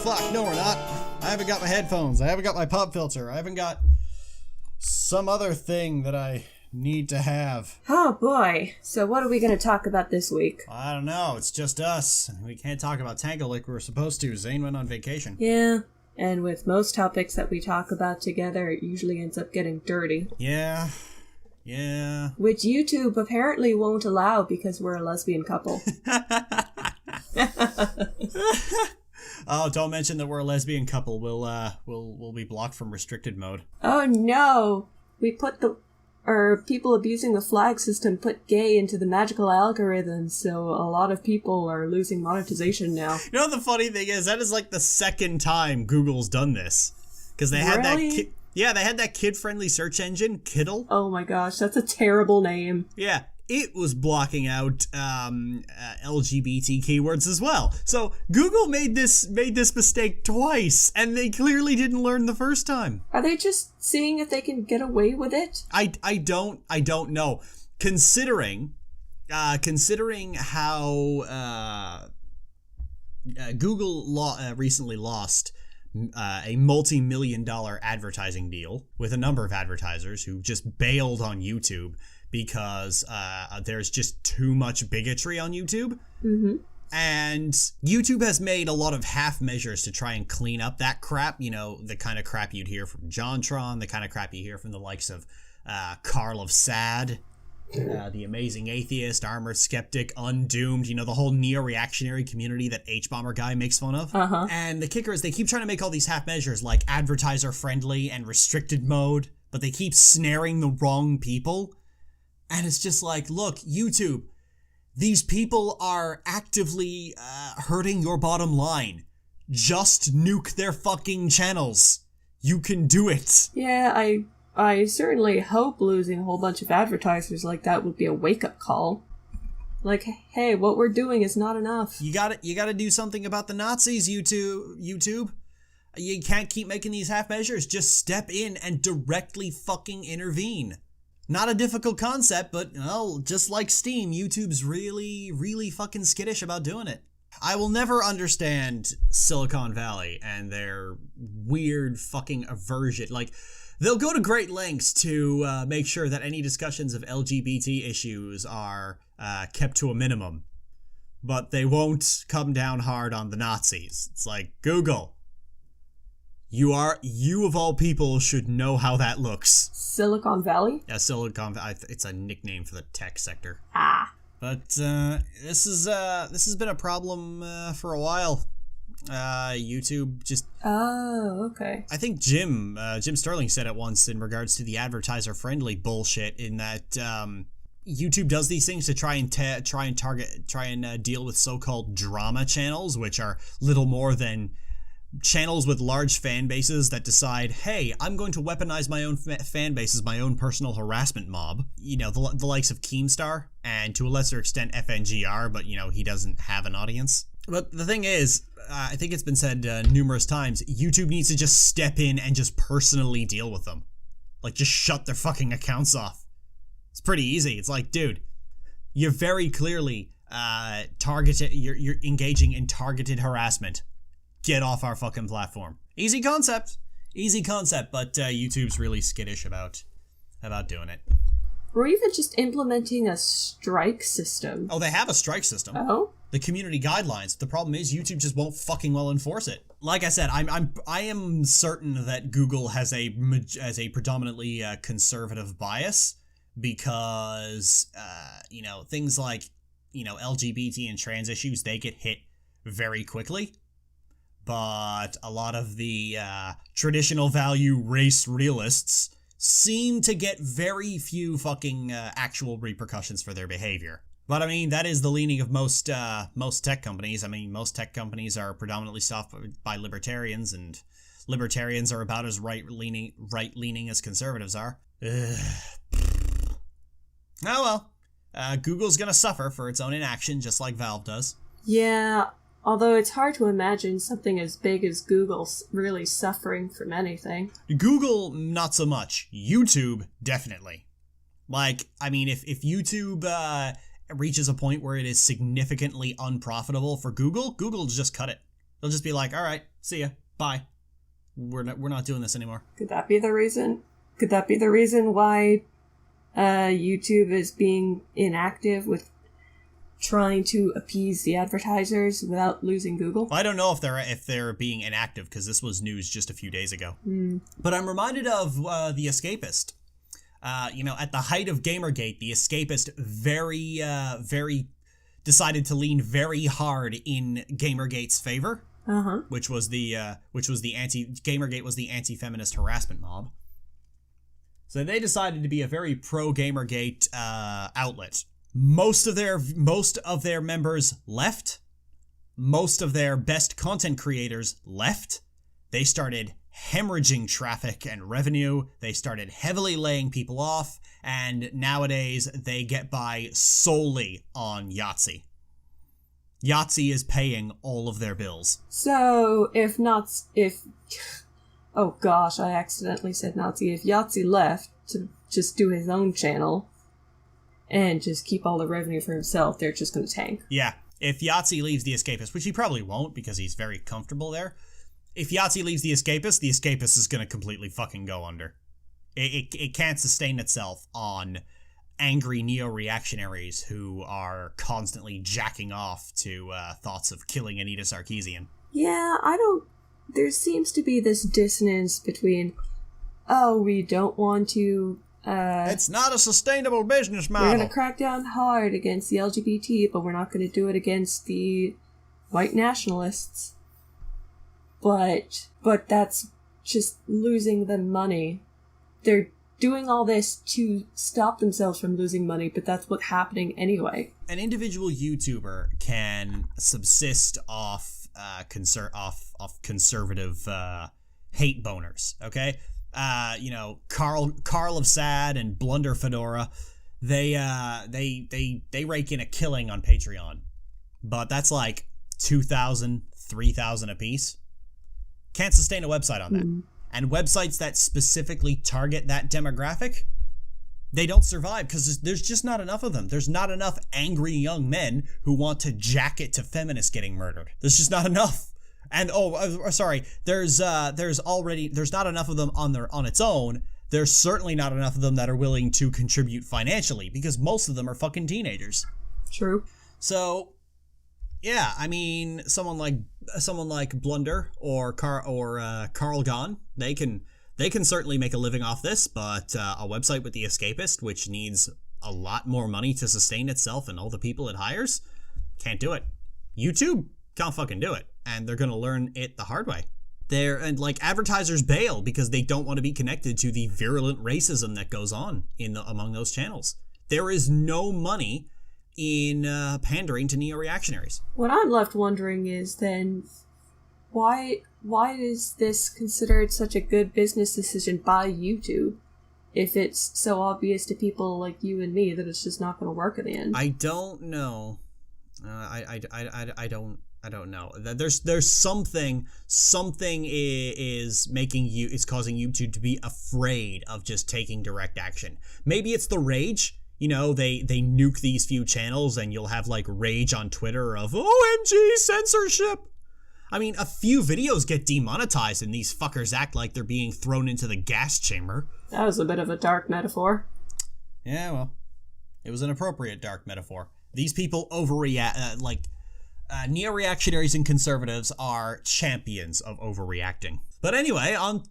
fuck, no we're not. I haven't got my headphones, I haven't got my pop filter, I haven't got some other thing that I need to have. Oh boy, so what are we going to talk about this week? I don't know, it's just us. We can't talk about Tango like we were supposed to. Zane went on vacation. Yeah, and with most topics that we talk about together, it usually ends up getting dirty. Yeah. Which YouTube apparently won't allow because we're a lesbian couple. Oh, don't mention that we're a lesbian couple. We'll be blocked from restricted mode. Oh no! People abusing the flag system put gay into the magical algorithms, so a lot of people are losing monetization now. You know the funny thing is, that is like the second time Google's done this. Because they had Really? they had that kid-friendly search engine, Kiddle. Oh my gosh, that's a terrible name. Yeah, it was blocking out LGBT keywords as well. So Google made this mistake twice, and they clearly didn't learn the first time. Are they just seeing if they can get away with it? I don't know. Considering how Google recently lost a multi-million-dollar advertising deal with a number of advertisers who just bailed on YouTube because there's just too much bigotry on YouTube. Mm-hmm. And YouTube has made a lot of half measures to try and clean up that crap. You know, the kind of crap you'd hear from JonTron, the kind of crap you hear from the likes of Carl of Sad, the Amazing Atheist, Armored Skeptic, Undoomed, you know, the whole neo-reactionary community that H-Bomber guy makes fun of. Uh-huh. And the kicker is they keep trying to make all these half measures like advertiser-friendly and restricted mode, but they keep snaring the wrong people. And it's just like, look, YouTube, these people are actively hurting your bottom line. Just nuke their fucking channels. You can do it. Yeah, I certainly hope losing a whole bunch of advertisers like that would be a wake-up call. Like, hey, what we're doing is not enough. You gotta do something about the Nazis, YouTube. You can't keep making these half measures. Just step in and directly fucking intervene. Not a difficult concept, but, well, just like Steam, YouTube's really, really fucking skittish about doing it. I will never understand Silicon Valley and their weird fucking aversion. Like, they'll go to great lengths to make sure that any discussions of LGBT issues are kept to a minimum. But they won't come down hard on the Nazis. It's like, Google, you of all people should know how that looks. Silicon Valley? Yeah, Silicon Valley. It's a nickname for the tech sector. Ah. But this has been a problem for a while. YouTube just... Oh, okay. I think Jim Sterling said it once in regards to the advertiser-friendly bullshit, in that YouTube does these things to try and deal with so-called drama channels, which are little more than channels with large fan bases that decide, hey, I'm going to weaponize my own fan base as my own personal harassment mob. You know, the likes of Keemstar, and to a lesser extent FNGR, but, you know, he doesn't have an audience. But the thing is, I think it's been said numerous times, YouTube needs to just step in and just personally deal with them. Like, just shut their fucking accounts off. It's pretty easy. It's like, dude, you're very clearly you're engaging in targeted harassment. Get off our fucking platform. Easy concept, but YouTube's really skittish about doing it. Or even just implementing a strike system. Oh, they have a strike system. Oh? The community guidelines. The problem is YouTube just won't fucking well enforce it. Like I said, I am certain that Google has a predominantly conservative bias, because you know, things like, you know, LGBT and trans issues, they get hit very quickly. But a lot of the traditional value race realists seem to get very few fucking actual repercussions for their behavior. But I mean, that is the leaning of most tech companies. I mean, most tech companies are predominantly staffed by libertarians, and libertarians are about as right-leaning as conservatives are. Ugh. Oh well, Google's gonna suffer for its own inaction, just like Valve does. Yeah, although it's hard to imagine something as big as Google really suffering from anything. Google, not so much. YouTube, definitely. Like, I mean, if YouTube reaches a point where it is significantly unprofitable for Google will just cut it. They'll just be like, all right, See ya. Bye. We're not doing this anymore. Could that be the reason? Could that be the reason why YouTube is being inactive with trying to appease the advertisers without losing Google? Well, I don't know if they're being inactive because this was news just a few days ago. But I'm reminded of The Escapist. At the height of Gamergate, The Escapist very decided to lean very hard in Gamergate's favor. Which was the Gamergate was the anti-feminist harassment mob. So they decided to be a very pro Gamergate outlet. Most of their members left. Most of their best content creators left. They started hemorrhaging traffic and revenue. They started heavily laying people off, and nowadays they get by solely on Yahtzee. Yahtzee is paying all of their bills. So, oh gosh, I accidentally said Nazi. If Yahtzee left to just do his own channel and just keep all the revenue for himself, they're just going to tank. Yeah, if Yahtzee leaves The Escapist, which he probably won't because he's very comfortable there, if Yahtzee leaves The Escapist is going to completely fucking go under. It can't sustain itself on angry neo-reactionaries who are constantly jacking off to thoughts of killing Anita Sarkeesian. Yeah, there seems to be this dissonance between, we don't want to... it's not a sustainable business model. We're going to crack down hard against the LGBT, but we're not going to do it against the white nationalists. But that's just losing them money. They're doing all this to stop themselves from losing money, but that's what's happening anyway. An individual YouTuber can subsist off conservative hate boners, okay? Carl of Sad and Blunder Fedora, they rake in a killing on Patreon, but that's like 2,000, 3,000 a piece. Can't sustain a website on that. And websites that specifically target that demographic, they don't survive because there's just not enough of them. There's not enough angry young men who want to jack it to feminists getting murdered. There's just not enough. And there's not enough of them on its own. There's certainly not enough of them that are willing to contribute financially because most of them are fucking teenagers. True. So, yeah, I mean, someone like Blunder or Carl Gone, they can certainly make a living off this, but a website with The Escapist, which needs a lot more money to sustain itself and all the people it hires, can't do it. YouTube can't fucking do it, and they're gonna learn it the hard way. Advertisers bail because they don't want to be connected to the virulent racism that goes on among those channels. There is no money in pandering to neo-reactionaries. What I'm left wondering is then why is this considered such a good business decision by YouTube if it's so obvious to people like you and me that it's just not going to work in the end? I don't know. I don't know. There's something is causing YouTube to be afraid of just taking direct action. Maybe it's the rage. They nuke these few channels and you'll have like rage on Twitter of OMG censorship. I mean, a few videos get demonetized and these fuckers act like they're being thrown into the gas chamber. That was a bit of a dark metaphor. Yeah, well, it was an appropriate dark metaphor. These people overreact, neo-reactionaries and conservatives are champions of overreacting. But anyway, on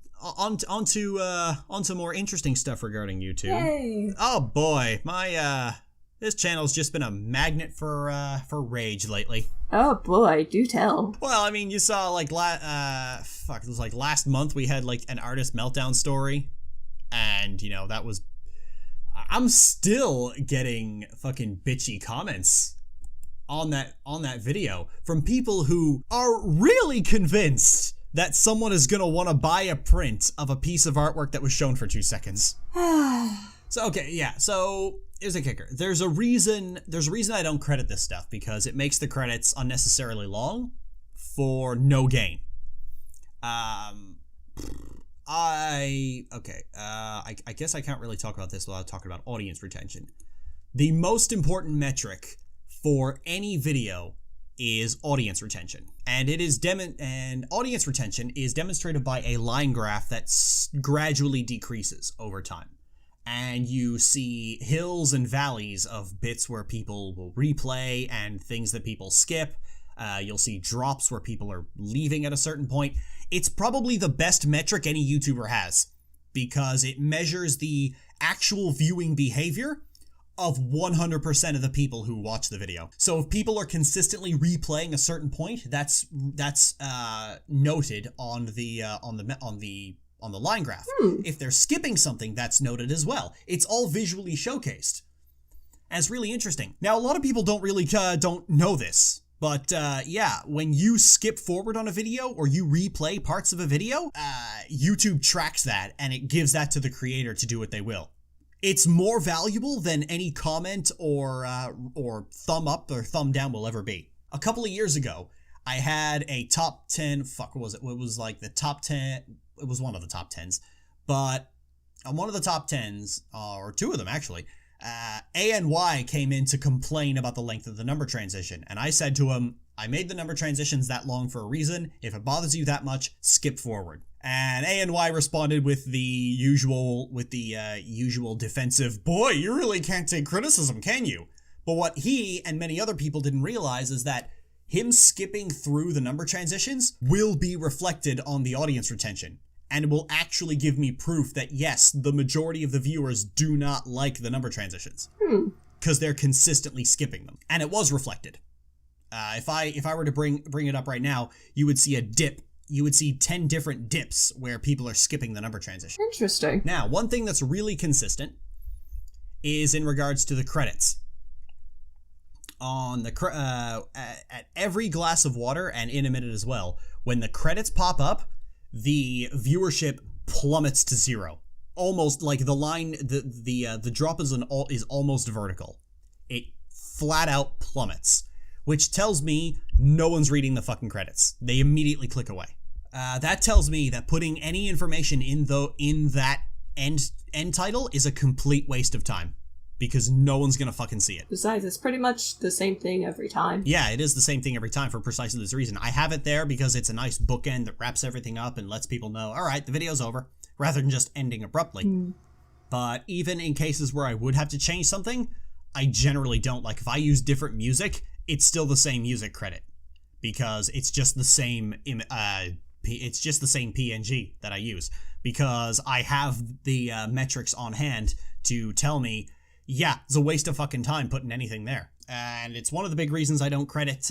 to more interesting stuff regarding YouTube. Yay. Oh boy, my this channel's just been a magnet for rage lately. Oh boy, do tell. Well, I mean, you saw it was like last month we had like an artist meltdown story, and that was. I'm still getting fucking bitchy comments on that video from people who are really convinced that someone is gonna want to buy a print of a piece of artwork that was shown for 2 seconds. So here's a kicker. There's a reason I don't credit this stuff, because it makes the credits unnecessarily long for no gain. I guess I can't really talk about this without talking about audience retention. The most important metric for any video is audience retention. And audience retention is demonstrated by a line graph that gradually decreases over time. And you see hills and valleys of bits where people will replay and things that people skip. You'll see drops where people are leaving at a certain point. It's probably the best metric any YouTuber has because it measures the actual viewing behavior of 100% of the people who watch the video. So if people are consistently replaying a certain point, that's noted on the line graph. If they're skipping something, that's noted as well. It's all visually showcased. And it's really interesting. Now, a lot of people don't really don't know this, but when you skip forward on a video or you replay parts of a video, YouTube tracks that and it gives that to the creator to do what they will. It's more valuable than any comment or thumb up or thumb down will ever be. A couple of years ago, I had a top 10, what was it? It was like the top 10, it was one of the top 10s, but on one of the top 10s, or two of them actually, ANY came in to complain about the length of the number transition, and I said to him, I made the number transitions that long for a reason. If it bothers you that much, skip forward. And ANY responded with the usual defensive, boy, you really can't take criticism, can you? But what he and many other people didn't realize is that him skipping through the number transitions will be reflected on the audience retention. And it will actually give me proof that yes, the majority of the viewers do not like the number transitions. Because they're consistently skipping them. And it was reflected. If I were to bring it up right now, you would see a dip. You would see 10 different dips where people are skipping the number transition. Interesting. Now, one thing that's really consistent is in regards to the credits. On the at every glass of water and in a minute as well, when the credits pop up, the viewership plummets to zero. Almost like the line, the drop is almost vertical. It flat out plummets, which tells me no one's reading the fucking credits. They immediately click away. That tells me that putting any information in that end title is a complete waste of time because no one's gonna fucking see it. Besides, it's pretty much the same thing every time. Yeah, it is the same thing every time for precisely this reason. I have it there because it's a nice bookend that wraps everything up and lets people know, all right, the video's over, rather than just ending abruptly. But even in cases where I would have to change something, I generally don't. Like if I use different music, it's still the same music credit because it's just the same PNG that I use because I have the metrics on hand to tell me, yeah, it's a waste of fucking time putting anything there. And it's one of the big reasons I don't credit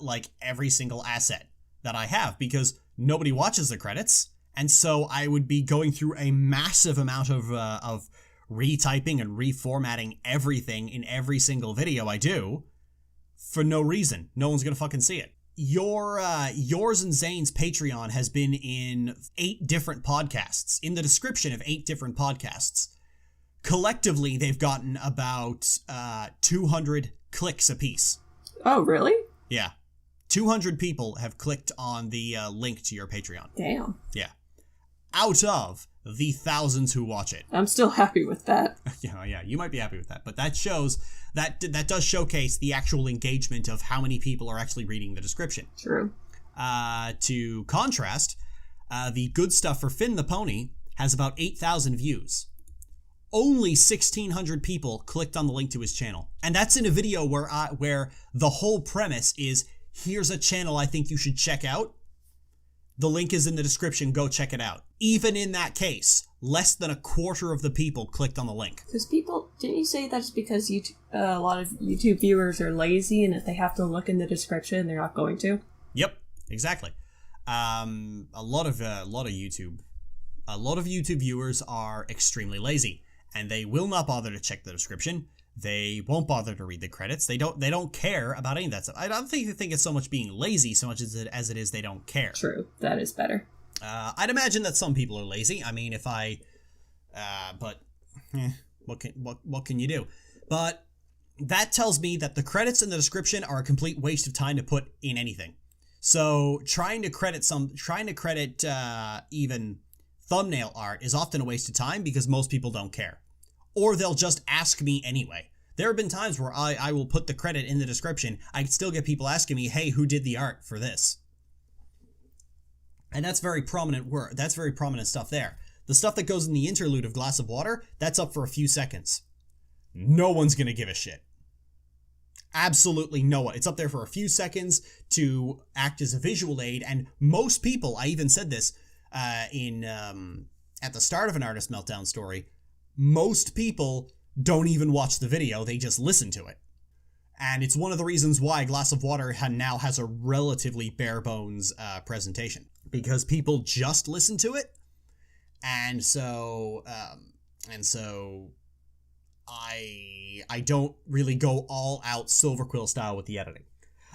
like every single asset that I have because nobody watches the credits. And so I would be going through a massive amount of retyping and reformatting everything in every single video I do for no reason. No one's gonna fucking see it. Yours and Zane's Patreon has been in 8 different podcasts, in the description of 8 different podcasts. Collectively, they've gotten about 200 clicks apiece. Oh, really? Yeah. 200 people have clicked on the link to your Patreon. Damn. Yeah. Out of the thousands who watch it. I'm still happy with that. Yeah, you might be happy with that. But that shows, that does showcase the actual engagement of how many people are actually reading the description. True. To contrast, the good stuff for Finn the Pony has about 8,000 views. Only 1,600 people clicked on the link to his channel. And that's in a video where the whole premise is, here's a channel I think you should check out. The link is in the description, go check it out. Even in that case, less than a quarter of the people clicked on the link. Because didn't you say that's because a lot of YouTube viewers are lazy and if they have to look in the description, they're not going to? Yep, exactly. A lot of YouTube viewers are extremely lazy. And they will not bother to check the description. They won't bother to read the credits. They don't care about any of that stuff. I don't think they think it's so much being lazy so much as it is they don't care. True, that is better. I'd imagine that some people are lazy. I mean, what can you do? But that tells me that the credits in the description are a complete waste of time to put in anything. So trying to credit even thumbnail art is often a waste of time because most people don't care. Or they'll just ask me anyway. There have been times where I will put the credit in the description. I still get people asking me, hey, who did the art for this? And that's very prominent work. That's very prominent stuff there. The stuff that goes in the interlude of Glass of Water, that's up for a few seconds. No one's going to give a shit. Absolutely no one. It's up there for a few seconds to act as a visual aid, and most people, I even said this at the start of an Artist Meltdown story, most people don't even watch the video, they just listen to it. And it's one of the reasons why Glass of Water now has a relatively bare bones presentation, because people just listen to it, and so I don't really go all out Silverquill style with the editing.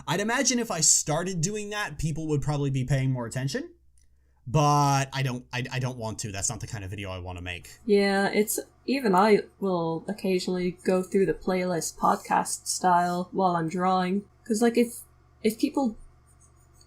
I'd imagine if I started doing that, people would probably be paying more attention. But I don't want to. That's not the kind of video I want to make. Yeah, even I will occasionally go through the playlist podcast style while I'm drawing. Because, like, if people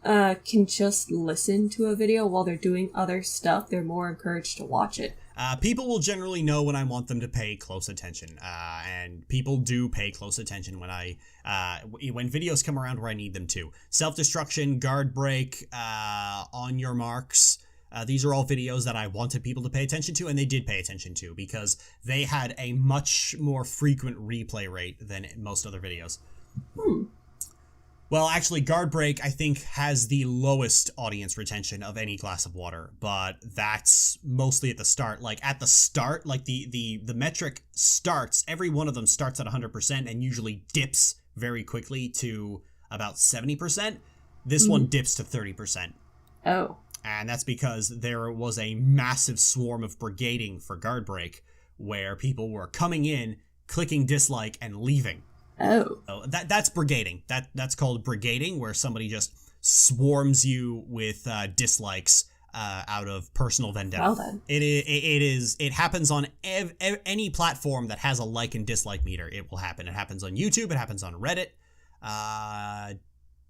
can just listen to a video while they're doing other stuff, they're more encouraged to watch it. People will generally know when I want them to pay close attention, and people do pay close attention when when videos come around where I need them to. Self-destruction, guard break, on your marks. These are all videos that I wanted people to pay attention to, and they did pay attention to, because they had a much more frequent replay rate than most other videos. Well, actually, Guard Break, I think, has the lowest audience retention of any Glass of Water, but that's mostly at the start. Like, at the start, like, the metric starts, every one of them starts at 100% and usually dips very quickly to about 70%. This one dips to 30%. Oh. And that's because there was a massive swarm of brigading for Guard Break, where people were coming in, clicking dislike, and leaving. Oh. So that's brigading. That's called brigading, where somebody just swarms you with dislikes out of personal vendetta. Well then. It happens on any platform that has a like and dislike meter. It will happen. It happens on YouTube. It happens on Reddit.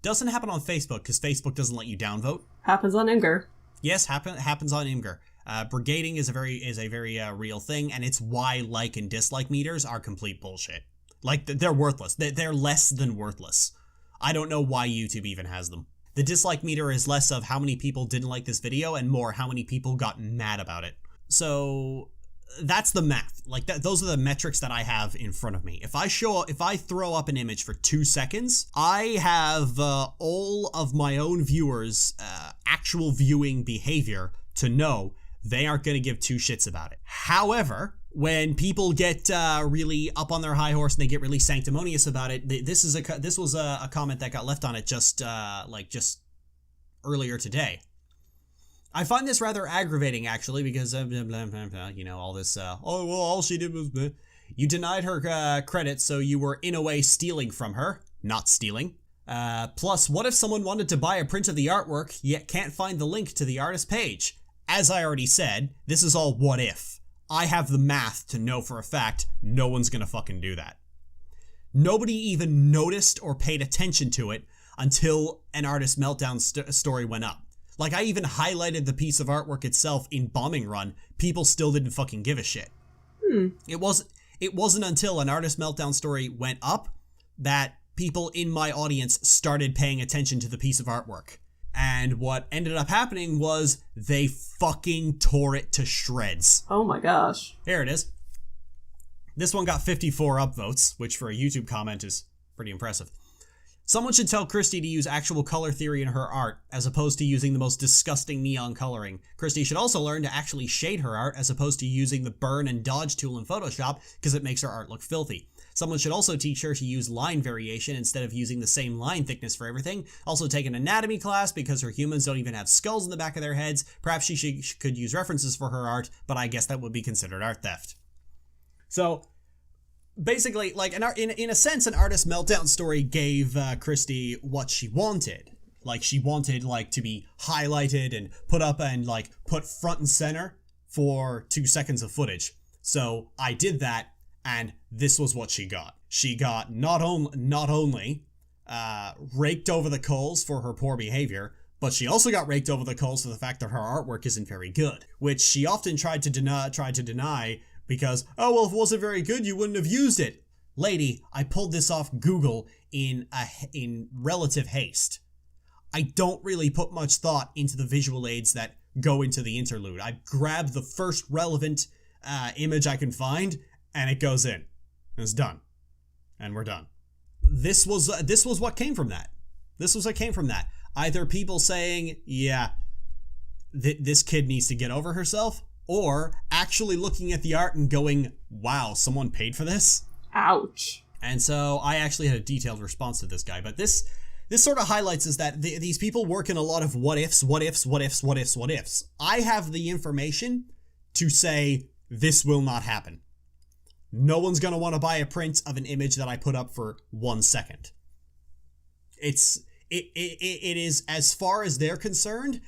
Doesn't happen on Facebook, because Facebook doesn't let you downvote. Happens on Imgur. Yes, happens on Imgur. Brigading is a very real thing, and it's why like and dislike meters are complete bullshit. Like, they're worthless. They're less than worthless. I don't know why YouTube even has them. The dislike meter is less of how many people didn't like this video and more how many people got mad about it. So that's the math. Like, those are the metrics that I have in front of me. If I throw up an image for 2 seconds, I have all of my own viewers' actual viewing behavior to know they aren't going to give two shits about it. However, when people get really up on their high horse and they get really sanctimonious about it, this was a comment that got left on it just earlier today. I find this rather aggravating, actually, because all this. All she did was you denied her credit, so you were in a way stealing from her, not stealing. Plus, what if someone wanted to buy a print of the artwork yet can't find the link to the artist page? As I already said, this is all what if. I have the math to know for a fact no one's gonna fucking do that. Nobody even noticed or paid attention to it until an Artist Meltdown story went up. Like, I even highlighted the piece of artwork itself in Bombing Run. People still didn't fucking give a shit. It wasn't until an Artist Meltdown story went up that people in my audience started paying attention to the piece of artwork. And what ended up happening was they fucking tore it to shreds. Oh my gosh. Here it is. This one got 54 upvotes, which for a YouTube comment is pretty impressive. Someone should tell Christy to use actual color theory in her art, as opposed to using the most disgusting neon coloring. Christy should also learn to actually shade her art, as opposed to using the burn and dodge tool in Photoshop, because it makes her art look filthy. Someone should also teach her to use line variation instead of using the same line thickness for everything. Also take an anatomy class, because her humans don't even have skulls in the back of their heads. Perhaps she could use references for her art, but I guess that would be considered art theft. So, basically, like, in a sense, an Artist Meltdown story gave Christy what she wanted. Like, she wanted, like, to be highlighted and put up and, like, put front and center for 2 seconds of footage. So, I did that, and this was what she got. She got not only raked over the coals for her poor behavior, but she also got raked over the coals for the fact that her artwork isn't very good, which she often tried to deny because, oh, well, if it wasn't very good, you wouldn't have used it. lady, I pulled this off Google in relative haste. I don't really put much thought into the visual aids that go into the interlude. I grab the first relevant image I can find, and it goes in. And it's done. And we're done. This was what came from that. This was what came from that. Either people saying, yeah, this kid needs to get over herself, or actually looking at the art and going, wow, someone paid for this? Ouch. And so I actually had a detailed response to this guy, but this sort of highlights is that these people work in a lot of what ifs. I have the information to say this will not happen. No one's going to want to buy a print of an image that I put up for 1 second. It is, as far as they're concerned,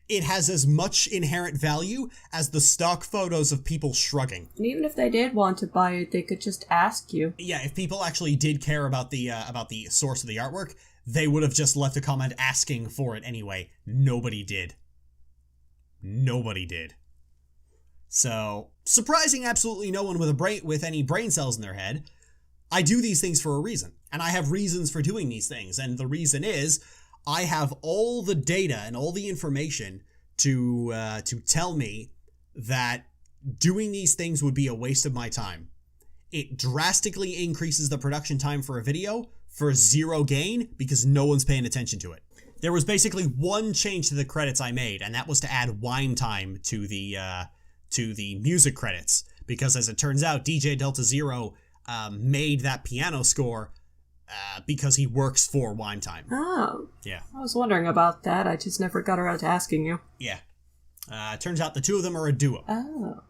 it has as much inherent value as the stock photos of people shrugging. And even if they did want to buy it, they could just ask you. Yeah, if people actually did care about the source of the artwork, they would have just left a comment asking for it anyway. Nobody did. Nobody did. So, surprising absolutely no one with any brain cells in their head, I do these things for a reason. And I have reasons for doing these things. And the reason is, I have all the data and all the information to tell me that doing these things would be a waste of my time. It drastically increases the production time for a video for zero gain because no one's paying attention to it. There was basically one change to the credits I made, and that was to add whine time to the music credits, because as it turns out, DJ Delta Zero made that piano score because he works for Whine Time. Oh. Yeah. I was wondering about that. I just never got around to asking you. Yeah. Turns out the two of them are a duo. Oh.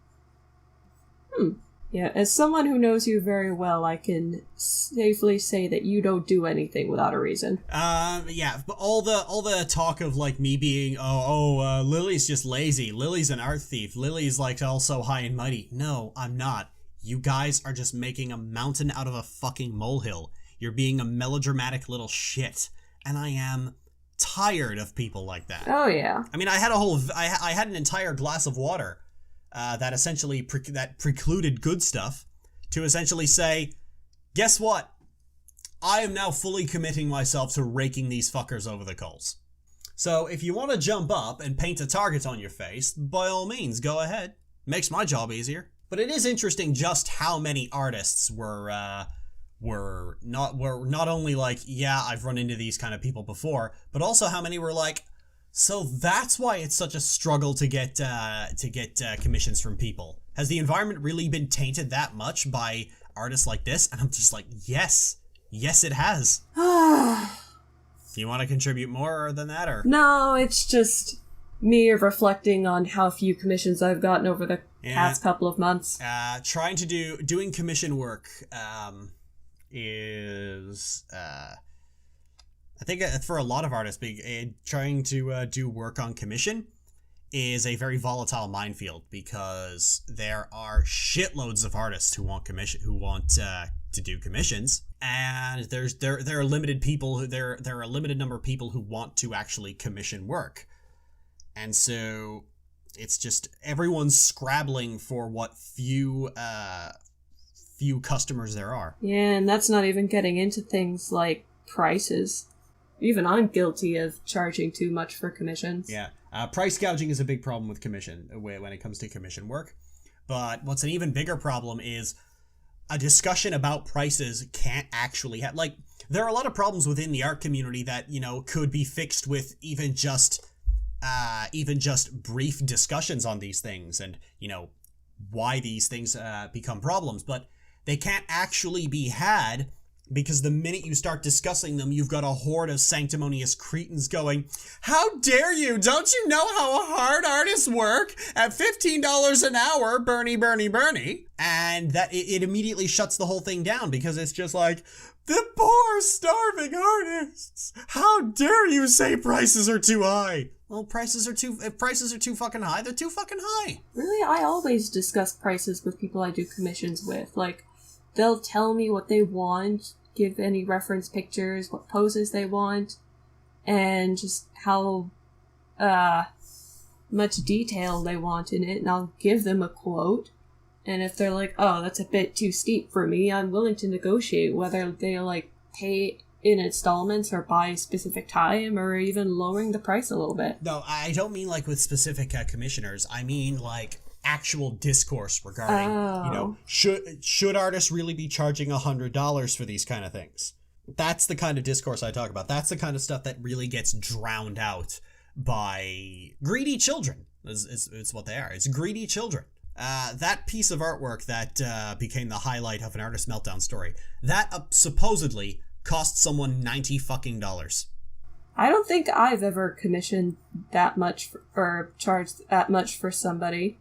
Yeah, as someone who knows you very well, I can safely say that you don't do anything without a reason. Yeah, but all the talk of like me being, Lily's just lazy. Lily's an art thief. Lily's like also high and mighty. No, I'm not. You guys are just making a mountain out of a fucking molehill. You're being a melodramatic little shit. And I am tired of people like that. Oh, yeah. I mean, I had an entire glass of water that essentially precluded good stuff to essentially say, guess what? I am now fully committing myself to raking these fuckers over the coals. So if you want to jump up and paint a target on your face, by all means, go ahead. Makes my job easier. But it is interesting just how many artists were not only like, yeah, I've run into these kind of people before, but also how many were like, so that's why it's such a struggle to get commissions from people. Has the environment really been tainted that much by artists like this? And I'm just like, yes, it has. Do you want to contribute more than that, or? No, it's just me reflecting on how few commissions I've gotten over the past couple of months. Doing commission work is I think for a lot of artists, trying to do work on commission is a very volatile minefield, because there are shitloads of artists who want to do commissions, and there are limited people. There are a limited number of people who want to actually commission work, and so it's just everyone's scrabbling for what few customers there are. Yeah, and that's not even getting into things like prices. Even I'm guilty of charging too much for commissions. Yeah, price gouging is a big problem with commission when it comes to commission work. But what's an even bigger problem is a discussion about prices can't actually have, like, there are a lot of problems within the art community that, could be fixed with even just brief discussions on these things and, why these things become problems. But they can't actually be had because the minute you start discussing them, you've got a horde of sanctimonious cretins going, how dare you? Don't you know how hard artists work at $15 an hour, Bernie? And that it immediately shuts the whole thing down, because it's just like, the poor starving artists. How dare you say prices are too high? Well, if prices are too fucking high, they're too fucking high. Really, I always discuss prices with people I do commissions with. Like, they'll tell me what they want, give any reference pictures, what poses they want, and just how much detail they want in it, and I'll give them a quote. And if they're like, oh, that's a bit too steep for me, I'm willing to negotiate whether they, like, pay in installments or buy a specific time or even lowering the price a little bit. No, I don't mean, like, with specific commissioners. I mean, like, actual discourse regarding, you know, should artists really be charging $100 for these kind of things? That's the kind of discourse I talk about. That's the kind of stuff that really gets drowned out by greedy children. It's what they are. It's greedy children. That piece of artwork that became the highlight of an artist meltdown story, that supposedly cost someone $90 fucking. I don't think I've ever commissioned that much or charged that much for somebody.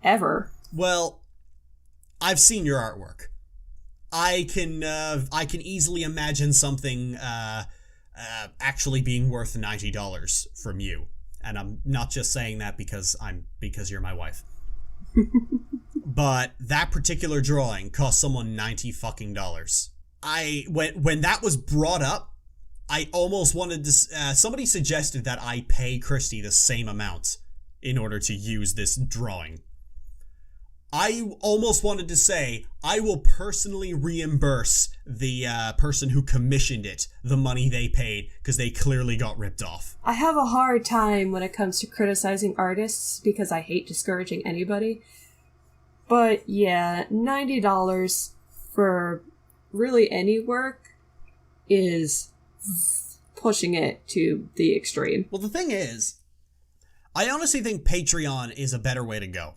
Ever. Well, I've seen your artwork. I can easily imagine something actually being worth $90 from you. And I'm not just saying that because you're my wife. But that particular drawing cost someone $90 fucking. When that was brought up, I almost wanted to. Somebody suggested that I pay Christy the same amount in order to use this drawing. I almost wanted to say, I will personally reimburse the person who commissioned it the money they paid, because they clearly got ripped off. I have a hard time when it comes to criticizing artists, because I hate discouraging anybody. But yeah, $90 for really any work is pushing it to the extreme. Well, the thing is, I honestly think Patreon is a better way to go.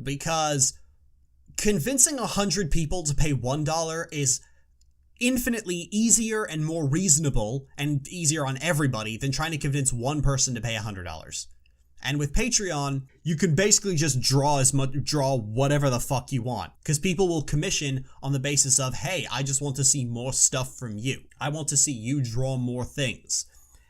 Because convincing 100 people to pay $1 is infinitely easier and more reasonable and easier on everybody than trying to convince one person to pay $100. And with Patreon, you can basically just draw whatever the fuck you want. Because people will commission on the basis of, hey, I just want to see more stuff from you. I want to see you draw more things.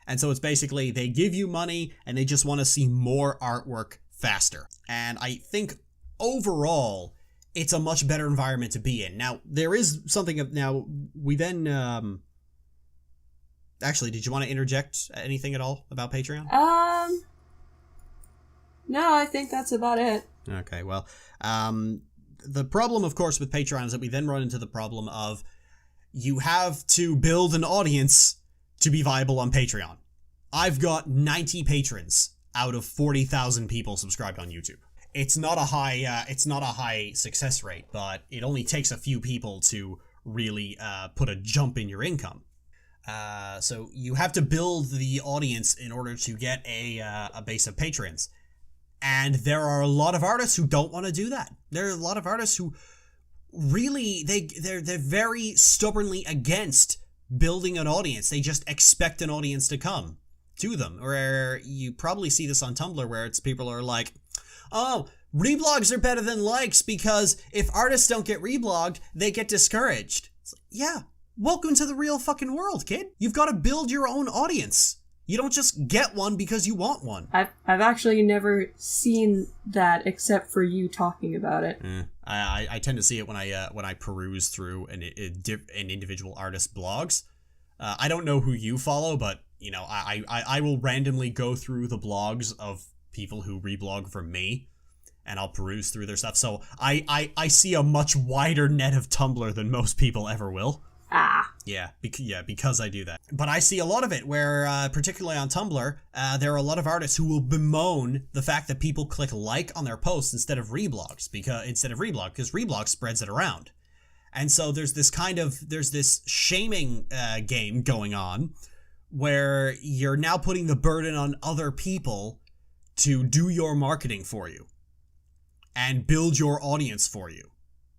And so it's basically, they give you money and they just want to see more artwork faster. And I think overall, it's a much better environment to be in. Now, there is something of, now, we then, actually, did you want to interject anything at all about Patreon? No, I think that's about it. Okay, well, the problem, of course, with Patreon is that we then run into the problem of you have to build an audience to be viable on Patreon. I've got 90 patrons out of 40,000 people subscribed on YouTube. It's not a high success rate, but it only takes a few people to really put a jump in your income. So you have to build the audience in order to get a base of patrons. And there are a lot of artists who don't want to do that. There are a lot of artists who really, they're very stubbornly against building an audience. They just expect an audience to come to them. Where you probably see this on Tumblr, where it's people are like, oh, reblogs are better than likes because if artists don't get reblogged, they get discouraged. It's like, yeah, welcome to the real fucking world, kid. You've got to build your own audience. You don't just get one because you want one. I've actually never seen that except for you talking about it. I tend to see it when I peruse through an individual artist's blogs. I don't know who you follow, but you know, I will randomly go through the blogs of people who reblog from me, and I'll peruse through their stuff. So I see a much wider net of Tumblr than most people ever will. Yeah, because I do that. But I see a lot of it where, particularly on Tumblr, there are a lot of artists who will bemoan the fact that people click like on their posts instead of reblogs, because reblog spreads it around. And so there's this shaming game going on where you're now putting the burden on other people to do your marketing for you and build your audience for you.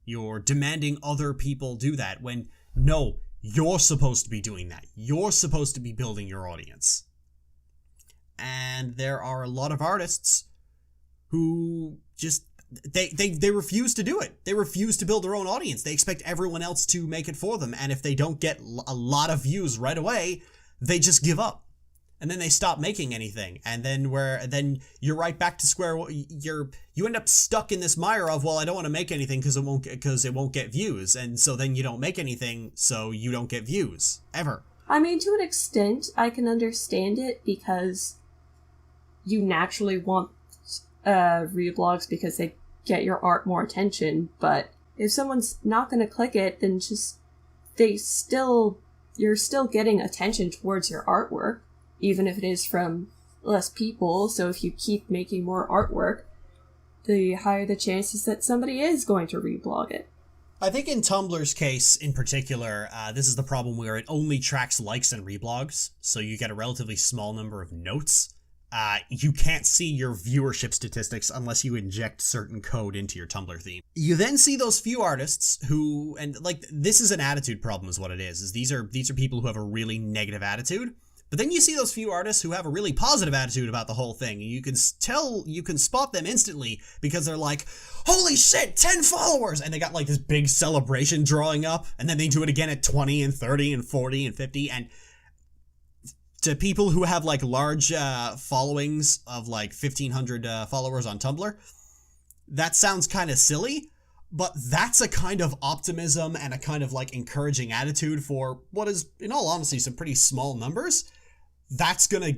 You're demanding other people do that when, no, you're supposed to be doing that. You're supposed to be building your audience. And there are a lot of artists who just, they refuse to do it. They refuse to build their own audience. They expect everyone else to make it for them. And if they don't get a lot of views right away, they just give up. And then they stop making anything. And then you're right back to square one. You end up stuck in this mire of, well, I don't want to make anything because it won't get views. And so then you don't make anything, so you don't get views ever. I mean, to an extent, I can understand it because you naturally want reblogs because they get your art more attention, but if someone's not going to click it, then just you're still getting attention towards your artwork, even if it is from less people. So if you keep making more artwork, the higher the chances that somebody is going to reblog it. I think in Tumblr's case in particular, this is the problem where it only tracks likes and reblogs, so you get a relatively small number of notes. You can't see your viewership statistics unless you inject certain code into your Tumblr theme. You then see those few artists who, and like, this is an attitude problem is what it is these are people who have a really negative attitude. But then you see those few artists who have a really positive attitude about the whole thing. And you can spot them instantly because they're like, holy shit, 10 followers! And they got like this big celebration drawing up. And then they do it again at 20 and 30 and 40 and 50. And to people who have like large followings of like 1,500 followers on Tumblr, that sounds kind of silly. But that's a kind of optimism and a kind of like encouraging attitude for what is, in all honesty, some pretty small numbers. That's gonna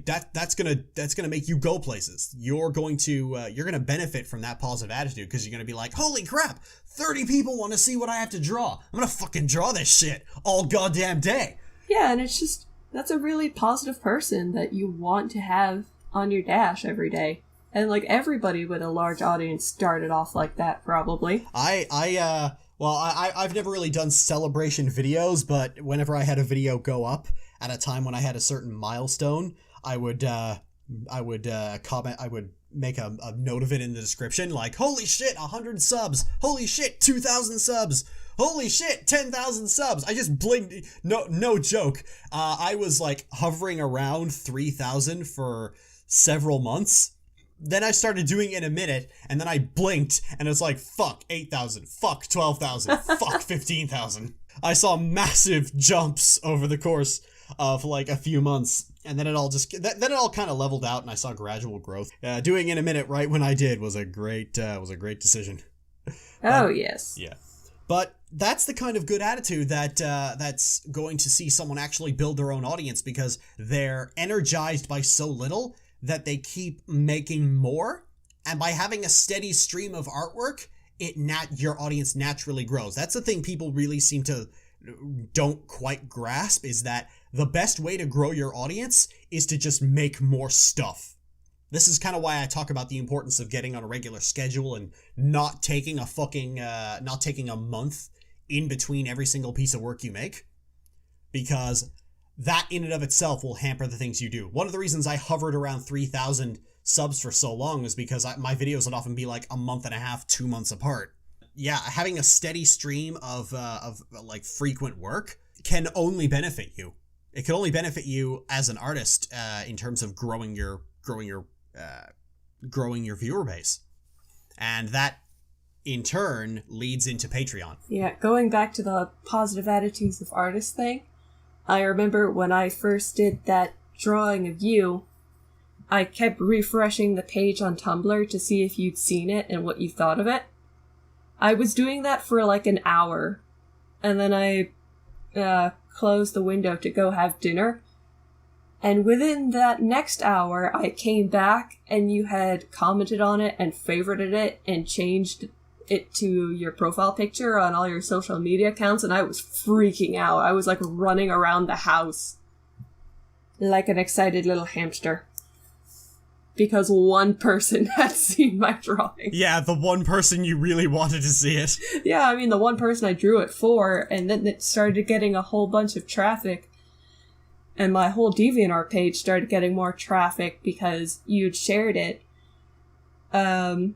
make you go places. You're gonna benefit from that positive attitude because you're gonna be like, holy crap, 30 people want to see what I have to draw. I'm gonna fucking draw this shit all goddamn day. Yeah, and it's just, that's a really positive person that you want to have on your dash every day. And like everybody with a large audience started off like that, probably. I've never really done celebration videos, but whenever I had a video go up at a time when I had a certain milestone, I would comment, I would make a note of it in the description, like, holy shit, 100 subs, holy shit, 2,000 subs, holy shit, 10,000 subs. I just blinked, no joke. I was like hovering around 3,000 for several months. Then I started doing it in a minute, and then I blinked, and it was like, fuck, 8,000, fuck, 12,000, fuck, 15,000. I saw massive jumps over the course of like a few months, and then it all kind of leveled out, and I saw gradual growth. Doing it in a minute right when I did was a great decision. Oh, yes. Yeah. But that's the kind of good attitude that's going to see someone actually build their own audience, because they're energized by so little that they keep making more, and by having a steady stream of artwork, your audience naturally grows. That's the thing people really seem to don't quite grasp, is that the best way to grow your audience is to just make more stuff. This is kind of why I talk about the importance of getting on a regular schedule and not taking a month in between every single piece of work you make, because that in and of itself will hamper the things you do. One of the reasons I hovered around 3,000 subs for so long is because my videos would often be like a month and a half, 2 months apart. Yeah, having a steady stream of like frequent work can only benefit you. It can only benefit you as an artist in terms of growing your viewer base, and that in turn leads into Patreon. Yeah, going back to the positive attitudes of artists thing, I remember when I first did that drawing of you, I kept refreshing the page on Tumblr to see if you'd seen it and what you thought of it. I was doing that for like an hour, and then I closed the window to go have dinner. And within that next hour, I came back and you had commented on it and favorited it and changed it to your profile picture on all your social media accounts, and I was freaking out. I was like running around the house like an excited little hamster because one person had seen my drawing. Yeah, the one person you really wanted to see it. Yeah, I mean, the one person I drew it for, and then it started getting a whole bunch of traffic, and my whole DeviantArt page started getting more traffic because you'd shared it. So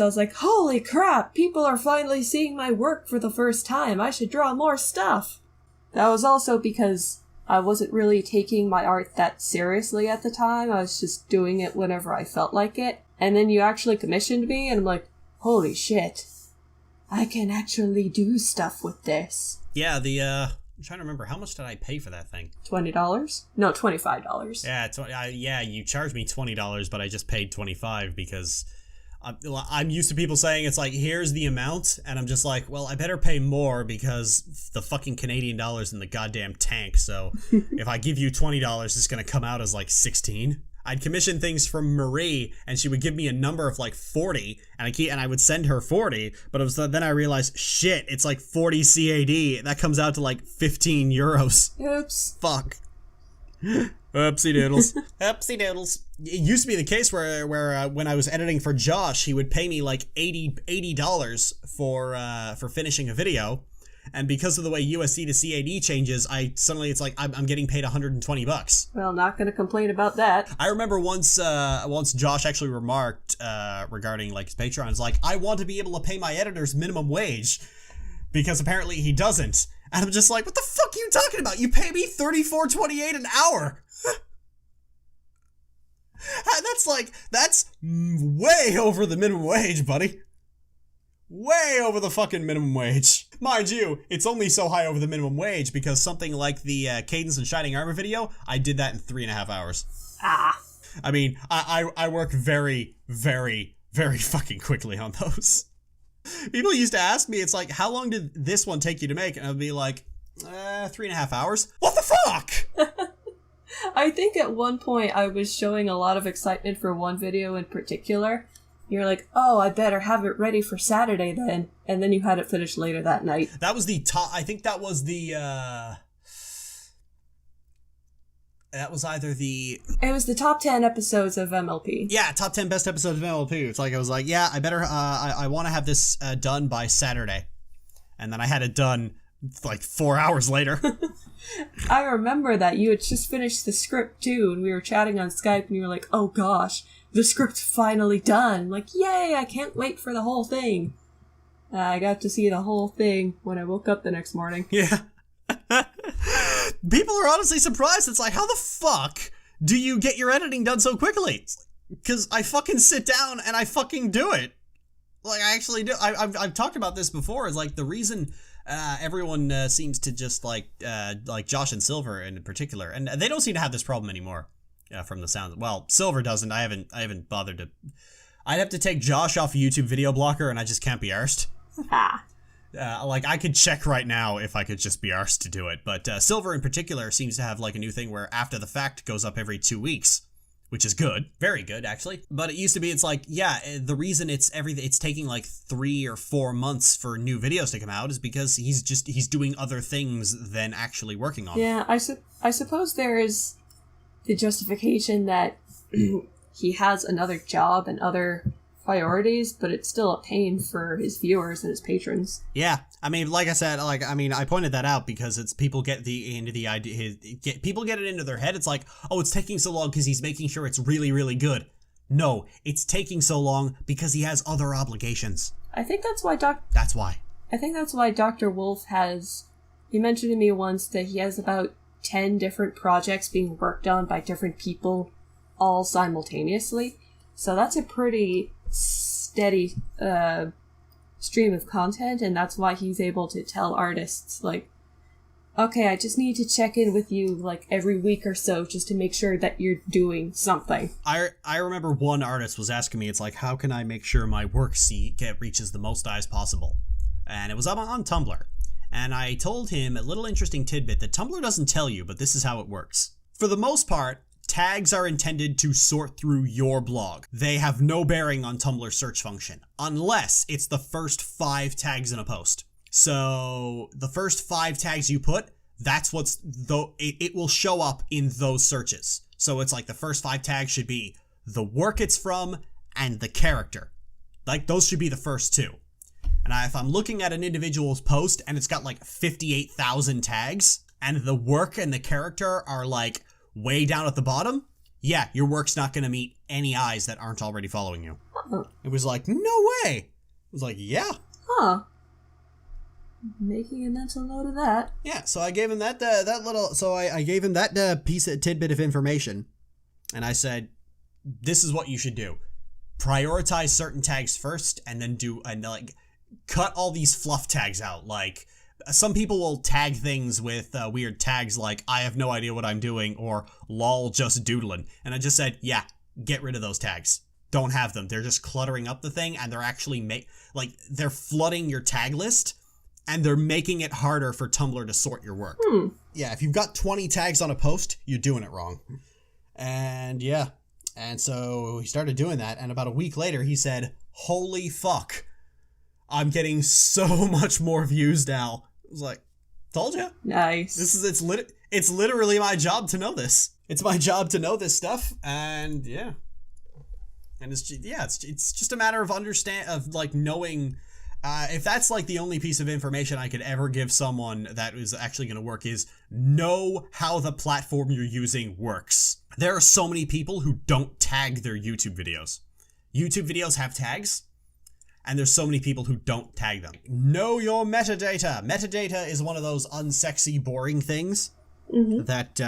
I was like, holy crap, people are finally seeing my work for the first time. I should draw more stuff. That was also because I wasn't really taking my art that seriously at the time. I was just doing it whenever I felt like it. And then you actually commissioned me, and I'm like, holy shit, I can actually do stuff with this. Yeah, I'm trying to remember, how much did I pay for that thing? $20? No, $25. Yeah, you charged me $20, but I just paid $25 because I'm used to people saying it's like, here's the amount, and I'm just like, well, I better pay more because the fucking Canadian dollar's in the goddamn tank, so if I give you $20, it's gonna come out as like 16. I'd commission things from Marie, and she would give me a number of like 40, and I would send her 40, but then I realized, shit, it's like 40 CAD. That comes out to like 15 euros. Oops. Fuck. Oopsie doodles. Oopsie doodles. It used to be the case where when I was editing for Josh, he would pay me like $80 for finishing a video. And because of the way USD to CAD changes, it's like I'm getting paid $120. Well, not going to complain about that. I remember once Josh actually remarked regarding like his Patreon, is like, I want to be able to pay my editors minimum wage because apparently he doesn't. And I'm just like, what the fuck are you talking about? You pay me $34.28 an hour. That's way over the minimum wage, buddy. Way over the fucking minimum wage. Mind you, it's only so high over the minimum wage because something like the Cadence and Shining Armor video, I did that in 3.5 hours. I mean, I work very, very, very fucking quickly on those. People used to ask me, it's like, how long did this one take you to make? And I'd be like, 3.5 hours. What the fuck? I think at one point I was showing a lot of excitement for one video in particular. You're like, oh, I better have it ready for Saturday then. And then you had it finished later that night. That was the top, I think that was the, that was either the... It was the top 10 episodes of MLP. Yeah, top 10 best episodes of MLP. It's like, I was like, yeah, I better, I want to have this done by Saturday. And then I had it done like 4 hours later. I remember that you had just finished the script too, and we were chatting on Skype, and you were like, oh gosh, the script's finally done. I'm like, yay, I can't wait for the whole thing. I got to see the whole thing when I woke up the next morning. Yeah. People are honestly surprised. It's like, how the fuck do you get your editing done so quickly? Because I fucking sit down and I fucking do it. Like, I actually do. I've talked about this before. Is like the reason everyone seems to just like Josh and Silver in particular, and they don't seem to have this problem anymore. From the sound. Well, Silver doesn't. I haven't bothered to. I'd have to take Josh off YouTube video blocker, and I just can't be arsed. Like, I could check right now if I could just be arsed to do it, but Silver in particular seems to have like a new thing where After the Fact goes up every 2 weeks, which is good, very good actually. But it used to be, it's like, yeah, the reason it's taking like 3 or 4 months for new videos to come out is because he's doing other things than actually working on them. Yeah, I suppose there is the justification that he has another job and other priorities, but it's still a pain for his viewers and his patrons. Yeah, I mean, like I said, I pointed that out because it's people get people get it into their head. It's like, oh, it's taking so long because he's making sure it's really, really good. No, it's taking so long because he has other obligations. I think that's why That's why. I think that's why Dr. Wolf has. He mentioned to me once that he has about 10 different projects being worked on by different people all simultaneously. So that's a pretty steady stream of content, and that's why he's able to tell artists, like, okay, I just need to check in with you like every week or so just to make sure that you're doing something. I remember one artist was asking me, it's like, how can I make sure my work reaches the most eyes possible? And it was up on Tumblr. And I told him a little interesting tidbit that Tumblr doesn't tell you, but this is how it works. For the most part, tags are intended to sort through your blog. They have no bearing on Tumblr's search function, unless it's the first 5 tags in a post. So the first 5 tags you put, that's it will show up in those searches. So it's like the first 5 tags should be the work it's from and the character. Like, those should be the first 2. And if I'm looking at an individual's post and it's got like 58,000 tags and the work and the character are like way down at the bottom, yeah, your work's not going to meet any eyes that aren't already following you. Huh. It was like, no way. It was like, yeah. Huh. Making a mental note of that. Yeah, so I gave him that little, so I gave him that tidbit of information, and I said, this is what you should do. Prioritize certain tags first, and then cut all these fluff tags out. Like, some people will tag things with weird tags like, I have no idea what I'm doing, or lol just doodling. And I just said, yeah, get rid of those tags. Don't have them. They're just cluttering up the thing, and they're actually they're flooding your tag list, and they're making it harder for Tumblr to sort your work. Yeah, if you've got 20 tags on a post, you're doing it wrong. And yeah, And so he started doing that, and about a week later he said, "Holy fuck, I'm getting so much more views now." I was like, told you. Nice. It's literally my job to know this. It's my job to know this stuff, and yeah. And it's just a matter of knowing. If that's like the only piece of information I could ever give someone that is actually going to work, is know how the platform you're using works. There are so many people who don't tag their YouTube videos. YouTube videos have tags, and there's so many people who don't tag them. Know your metadata. Metadata is one of those unsexy, boring things that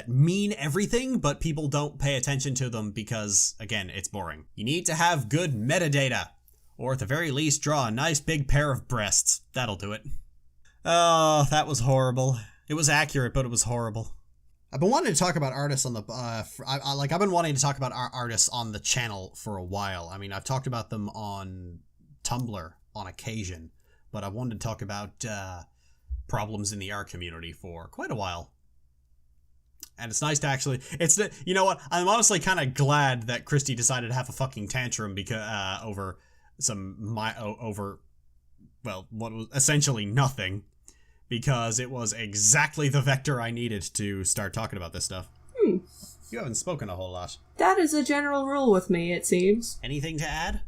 mean everything, but people don't pay attention to them because, again, it's boring. You need to have good metadata, or at the very least, draw a nice big pair of breasts. That'll do it. Oh, that was horrible. It was accurate, but it was horrible. I've been wanting to talk about artists on the I've been wanting to talk about our artists on the channel for a while. I mean, I've talked about them on Tumblr on occasion, but I wanted to talk about problems in the art community for quite a while. And it's nice to actually, you know what, I'm honestly kind of glad that Christy decided to have a fucking tantrum because over what was essentially nothing, because it was exactly the vector I needed to start talking about this stuff. You haven't spoken a whole lot. That is a general rule with me, it seems. Anything to add?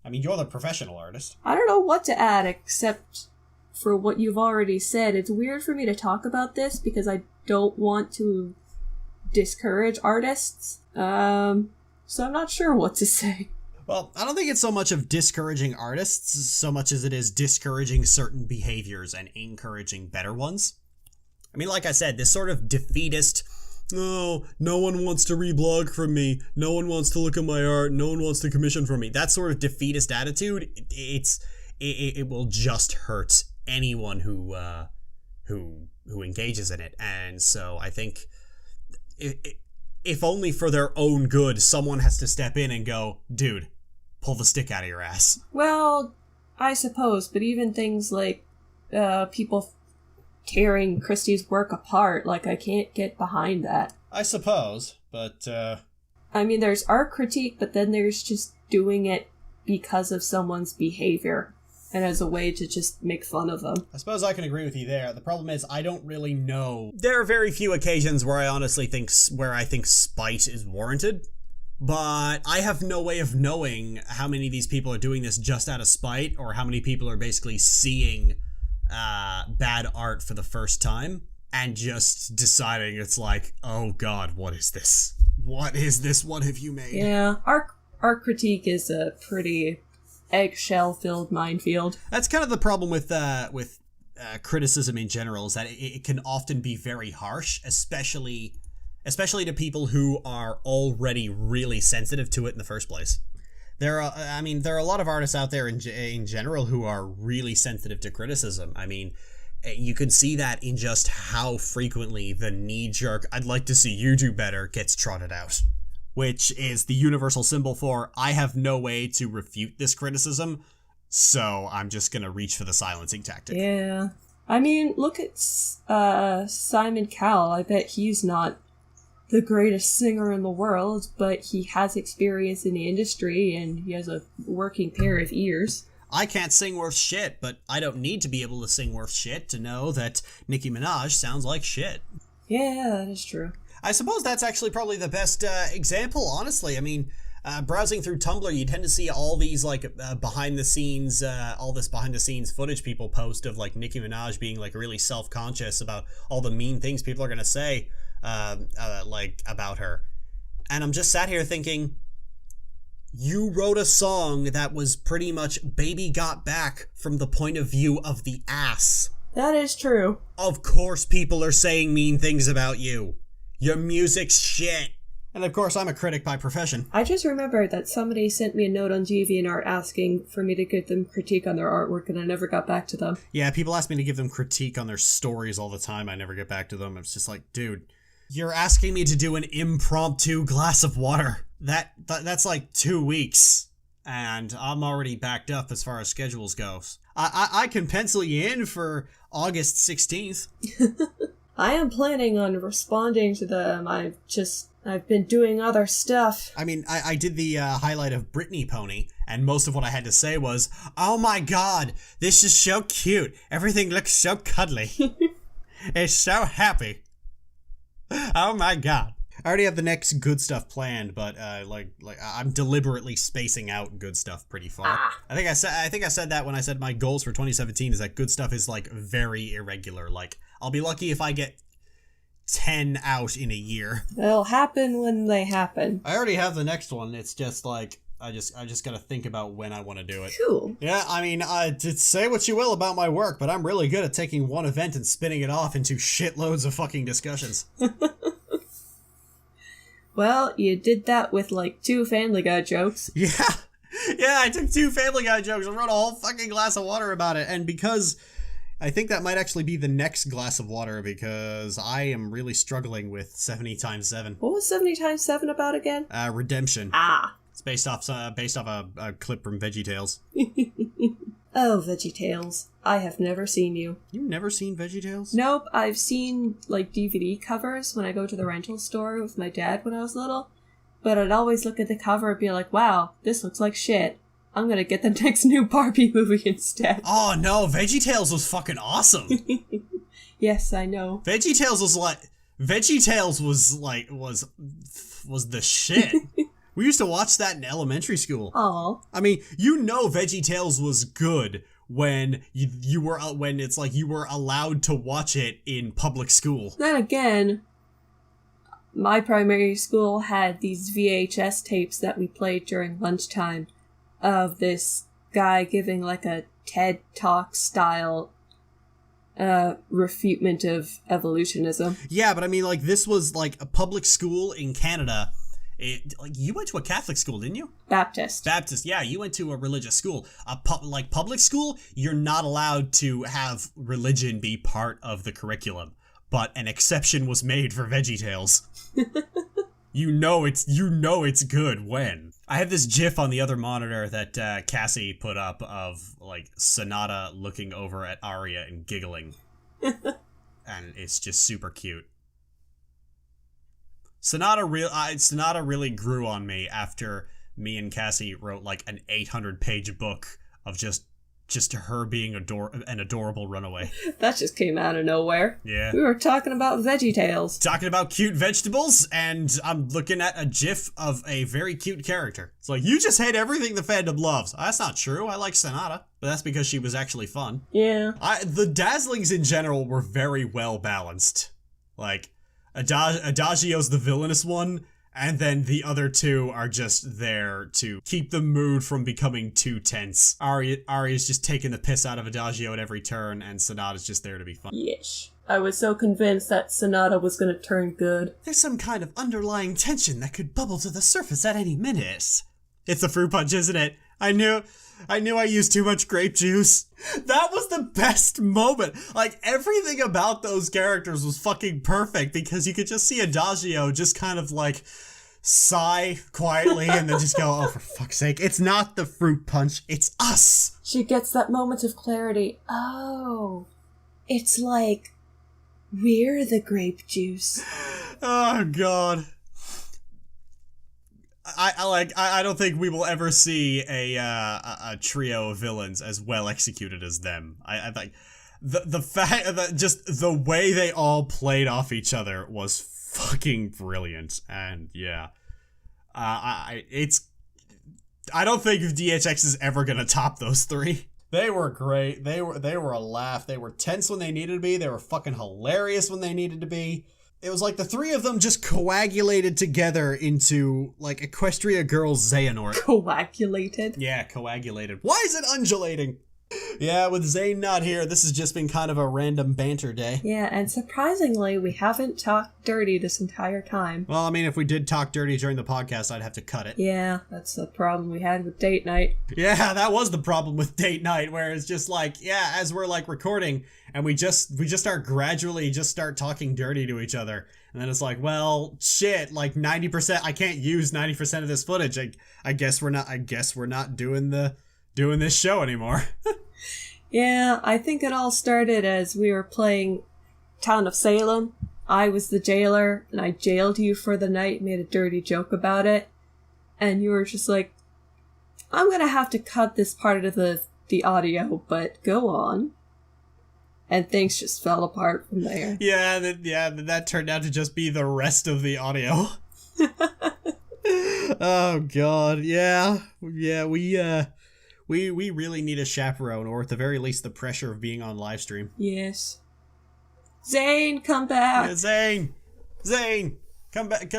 I mean, you're the professional artist. I don't know what to add except for what you've already said. It's weird for me to talk about this because I don't want to discourage artists. So I'm not sure what to say. Well, I don't think it's so much of discouraging artists so much as it is discouraging certain behaviors and encouraging better ones. I mean, like I said, this sort of defeatist, "Oh, no one wants to reblog from me, no one wants to look at my art, no one wants to commission from me," that sort of defeatist attitude, it will just hurt anyone who engages in it. And so I think if only for their own good, someone has to step in and go, "Dude, pull the stick out of your ass." Well, I suppose, but even things like people tearing Christie's work apart, like, I can't get behind that. I suppose, but I mean, there's art critique, but then there's just doing it because of someone's behavior and as a way to just make fun of them. I suppose I can agree with you there. The problem is I don't really know. There are very few occasions where I honestly think spite is warranted, but I have no way of knowing how many of these people are doing this just out of spite, or how many people are basically seeing bad art for the first time and just deciding it's like, "Oh God, what is this? What is this? What have you made?" Yeah, art critique is a pretty eggshell-filled minefield. That's kind of the problem with criticism in general, is that it can often be very harsh, especially to people who are already really sensitive to it in the first place. There are a lot of artists out there in general who are really sensitive to criticism. I mean, you can see that in just how frequently the knee-jerk, "I'd like to see you do better," gets trotted out, which is the universal symbol for, I have no way to refute this criticism, so I'm just gonna reach for the silencing tactic. Yeah. I mean, look at Simon Cowell. I bet he's not the greatest singer in the world, but he has experience in the industry and he has a working pair of ears. I can't sing worth shit, but I don't need to be able to sing worth shit to know that Nicki Minaj sounds like shit. Yeah, that is true. I suppose that's actually probably the best example, honestly. I mean, browsing through Tumblr, you tend to see all these behind the scenes footage people post of like Nicki Minaj being like really self-conscious about all the mean things people are gonna say about her. And I'm just sat here thinking, you wrote a song that was pretty much Baby Got Back from the point of view of the ass. That is true. Of course people are saying mean things about you. Your music's shit. And of course I'm a critic by profession. I just remembered that somebody sent me a note on DeviantArt asking for me to give them critique on their artwork, and I never got back to them. Yeah, people ask me to give them critique on their stories all the time. I never get back to them. It's just like, dude, you're asking me to do an impromptu glass of water. That's like 2 weeks. And I'm already backed up as far as schedules goes. I can pencil you in for August 16th. I am planning on responding to them. I've been doing other stuff. I mean, I did the highlight of Brittany Pony, and most of what I had to say was, oh my god, this is so cute. Everything looks so cuddly. It's so happy. Oh my god. I already have the next good stuff planned, but I'm deliberately spacing out good stuff pretty far. I think I said that when I said my goals for 2017 is that good stuff is like very irregular. Like I'll be lucky if I get 10 out in a year. They'll happen when they happen. I already have the next one. It's just like I just gotta think about when I want to do it. Cool. Yeah, I mean, to say what you will about my work, but I'm really good at taking one event and spinning it off into shitloads of fucking discussions. Well, you did that with, like, 2 Family Guy jokes. Yeah, I took 2 Family Guy jokes and wrote a whole fucking glass of water about it, and because I think that might actually be the next glass of water, because I am really struggling with 70 times 7. What was 70 times 7 about again? Redemption. It's based off a clip from VeggieTales. Oh, VeggieTales. I have never seen you. You've never seen VeggieTales? Nope, I've seen, like, DVD covers when I go to the rental store with my dad when I was little, but I'd always look at the cover and be like, wow, this looks like shit. I'm gonna get the next new Barbie movie instead. Oh no, VeggieTales was fucking awesome. Yes, I know. VeggieTales was the shit. We used to watch that in elementary school. Aw. I mean, VeggieTales was good when you were allowed to watch it in public school. Then again, my primary school had these VHS tapes that we played during lunchtime of this guy giving like a TED Talk style refutement of evolutionism. Yeah, but I mean, like, this was like a public school in Canada. You went to a Catholic school, didn't you? Baptist, yeah, you went to a religious school. Like public school, you're not allowed to have religion be part of the curriculum, but an exception was made for VeggieTales. You know it's good when. I have this GIF on the other monitor that Cassie put up of like Sonata looking over at Arya and giggling. And it's just super cute. Sonata really grew on me after me and Cassie wrote like an 800-page book of just her being an adorable runaway. That just came out of nowhere. Yeah. We were talking about VeggieTales. Talking about cute vegetables, and I'm looking at a GIF of a very cute character. It's like, you just hate everything the fandom loves. That's not true. I like Sonata, but that's because she was actually fun. Yeah. The Dazzlings in general were very well balanced. Like, Adagio's the villainous one, and then the other two are just there to keep the mood from becoming too tense. Arya's just taking the piss out of Adagio at every turn, and Sonata's just there to be fun. Yes. I was so convinced that Sonata was going to turn good. There's some kind of underlying tension that could bubble to the surface at any minute. It's the fruit punch, isn't it? I knew I used too much grape juice. That was the best moment. Like, everything about those characters was fucking perfect, because you could just see Adagio just kind of like sigh quietly and then just go, oh, for fuck's sake, it's not the fruit punch, it's us. She gets that moment of clarity. Oh, it's like we're the grape juice. Oh, God. I don't think we will ever see a trio of villains as well executed as them. I think the fact that just the way they all played off each other was fucking brilliant. And yeah, I don't think DHX is ever gonna top those three. They were great. They were a laugh. They were tense when they needed to be. They were fucking hilarious when they needed to be. It was like the three of them just coagulated together into, like, Equestria Girls Xehanort. Coagulated? Yeah, coagulated. Why is it undulating? Yeah, with Zane not here, this has just been kind of a random banter day. Yeah, and surprisingly, we haven't talked dirty this entire time. Well, I mean, if we did talk dirty during the podcast, I'd have to cut it. Yeah, that's the problem we had with date night. Yeah, that was the problem with date night, where it's just like, yeah, as we're, like, recording, and we just start talking dirty to each other. And then it's like, well, shit, like 90%, I can't use 90% of this footage. I guess we're not doing this show anymore. Yeah, I think it all started as we were playing town of Salem. I was the jailer, and I jailed you for the night, made a dirty joke about it. And you were just like, I'm gonna have to cut this part of the audio, but go on. And things just fell apart from there. That turned out to just be the rest of the audio. Oh god, yeah, we really need a chaperone, or at the very least the pressure of being on live stream. Yes. Zane, come back. Yeah, Zane, come back.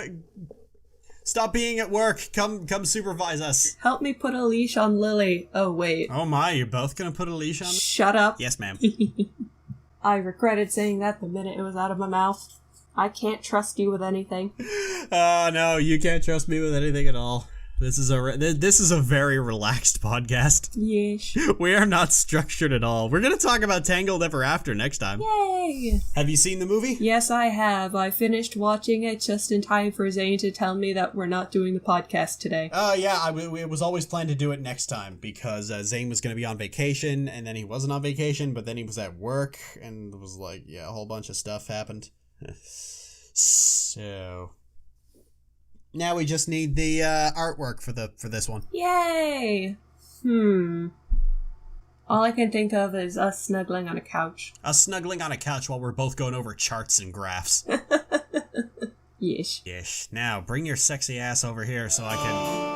Stop being at work. Come supervise us. Help me put a leash on Lily. Oh, wait. Oh my, you're both gonna put a leash on me? Shut up. Yes, ma'am. I regretted saying that the minute it was out of my mouth. I can't trust you with anything. Oh, no, you can't trust me with anything at all. This is a very relaxed podcast. Yes. We are not structured at all. We're going to talk about Tangled Ever After next time. Yay! Have you seen the movie? Yes, I have. I finished watching it just in time for Zane to tell me that we're not doing the podcast today. Yeah, it was always planned to do it next time because Zane was going to be on vacation, and then he wasn't on vacation, but then he was at work, and it was like, yeah, a whole bunch of stuff happened. So now we just need the artwork for this one. Yay! All I can think of is us snuggling on a couch. Us snuggling on a couch while we're both going over charts and graphs. Yes. Yes. Now bring your sexy ass over here so I can